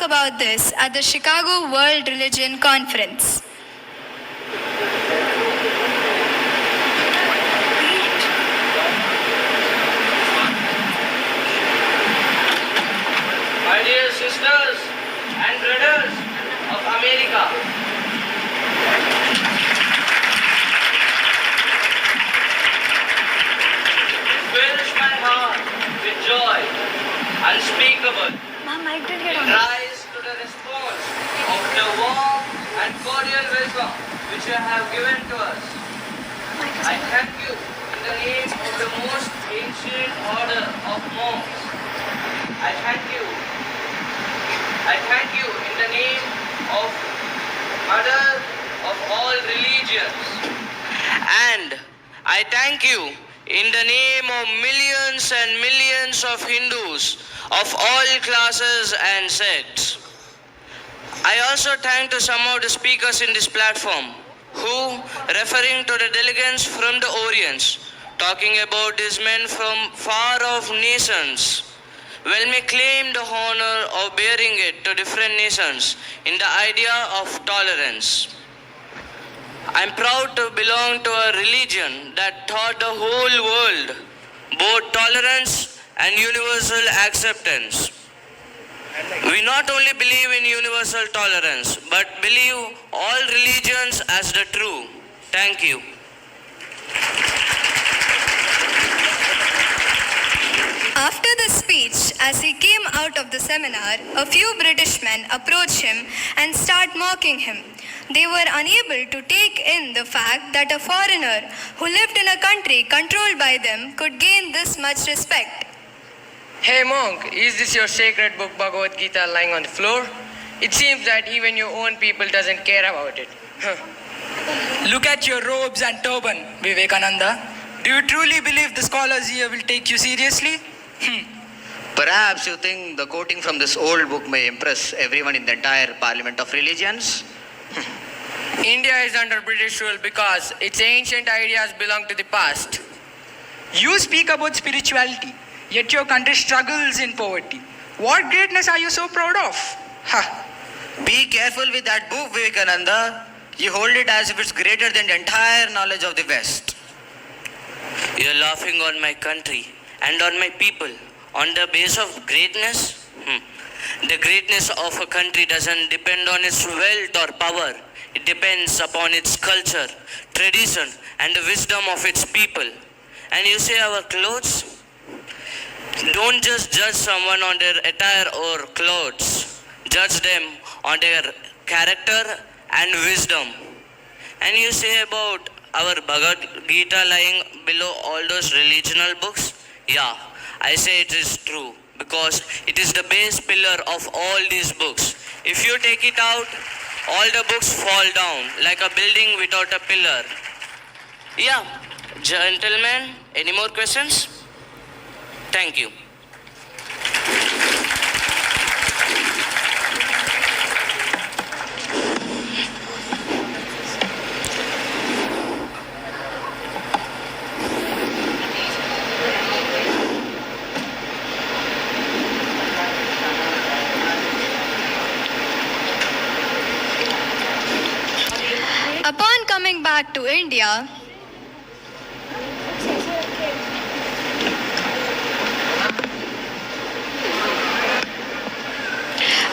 About this at the Chicago World Religion Conference. My dear sisters and brothers of America, it fills my heart with joy unspeakable. Mom, I didn't It rise to the response of the warm and cordial welcome which you have given to us. I thank you in the name of the most ancient order of monks. I thank you in the name of Mother of all religions. And I thank you in the name of millions and millions of Hindus of all classes and sects. I also thank to some of the speakers in this platform who, referring to the delegates from the Orient, talking about these men from far off nations, well may claim the honor of bearing it to different nations in the idea of tolerance. I am proud to belong to a religion that taught the whole world both tolerance and universal acceptance. We not only believe in universal tolerance, but believe all religions as the true. Thank you. After the speech, as he came out of the seminar, a few British men approached him and started mocking him. They were unable to take in the fact that a foreigner who lived in a country controlled by them could gain this much respect. Hey monk, is this your sacred book Bhagavad Gita lying on the floor? It seems that even your own people doesn't care about it. Look at your robes and turban, Vivekananda. Do you truly believe the scholars here will take you seriously? Perhaps you think the quoting from this old book may impress everyone in the entire Parliament of Religions? India is under British rule because its ancient ideas belong to the past. You speak about spirituality, yet your country struggles in poverty. What greatness are you so proud of? Be careful with that book, Vivekananda. You hold it as if it's greater than the entire knowledge of the West. You're laughing on my country and on my people on the base of greatness? The greatness of a country doesn't depend on its wealth or power. It depends upon its culture, tradition, and the wisdom of its people. And you say our clothes? Don't just judge someone on their attire or clothes. Judge them on their character and wisdom. And you say about our Bhagavad Gita lying below all those religional books? Yeah, I say it is true because it is the base pillar of all these books. If you take it out, all the books fall down like a building without a pillar. Yeah, gentlemen, any more questions? Thank you. Upon coming back to India,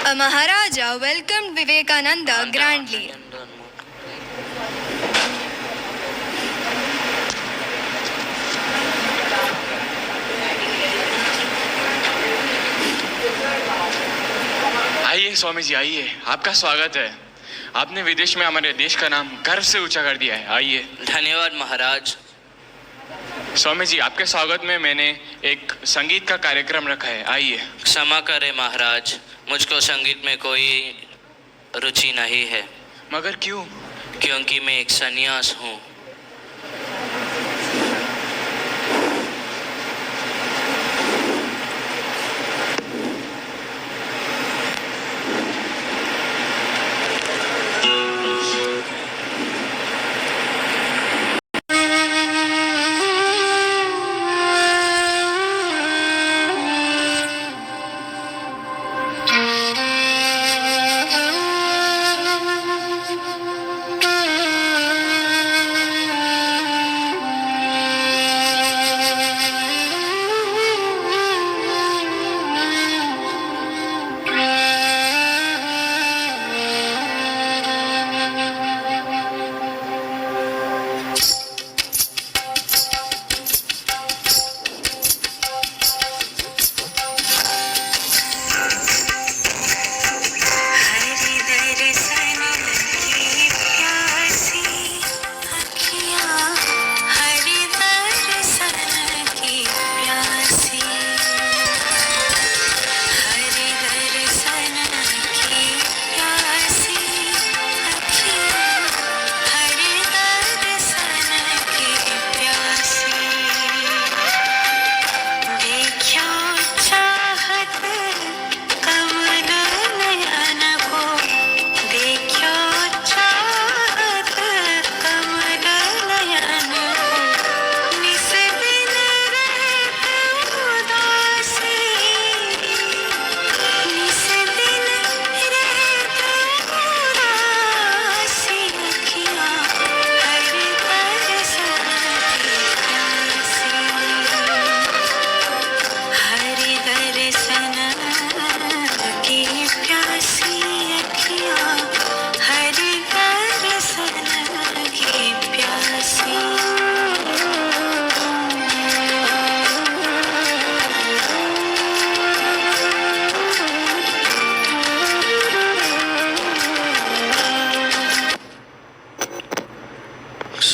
a Maharaja welcomed Vivekananda grandly. आइए स्वामी जी आइए, आपका स्वागत है। आपने विदेश में हमारे देश का नाम गर्व से ऊंचा कर दिया है। आइए। धन्यवाद महाराज। स्वामी जी, आपके स्वागत में मैंने एक संगीत का कार्यक्रम रखा है। आइए। क्षमा करें महाराज, मुझको संगीत में कोई रुचि नहीं है। मगर क्यों? क्योंकि मैं एक सन्यास हूँ।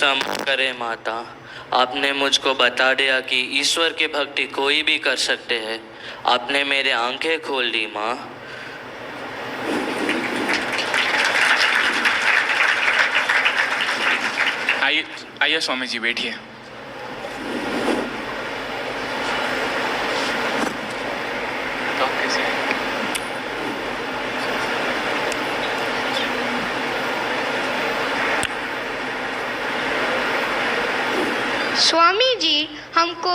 क्षमा करें माता, आपने मुझको बता दिया कि ईश्वर की भक्ति कोई भी कर सकते हैं। आपने मेरे आंखें खोल दी माँ। आइए आइए स्वामी जी, बैठिए। तो कैसे हैं? स्वामी जी, हमको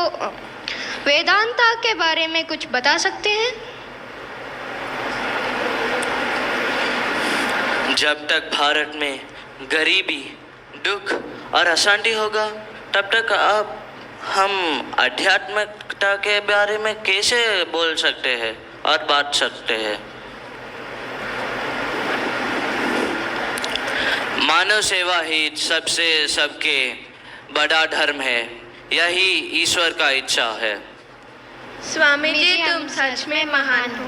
वेदांता के बारे में कुछ बता सकते हैं? जब तक भारत में गरीबी, दुख और अशांति होगा, तब तक अब हम आध्यात्मिकता के बारे में कैसे बोल सकते हैं और बात सकते हैं। मानव सेवा ही सबसे सबके बड़ा धर्म है, यही ईश्वर का इच्छा है। स्वामी जी, तुम सच में महान हो।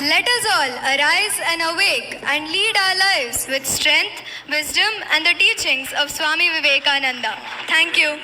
Let us all arise and awake and lead our lives with strength, wisdom, and the teachings of Swami Vivekananda. Thank you.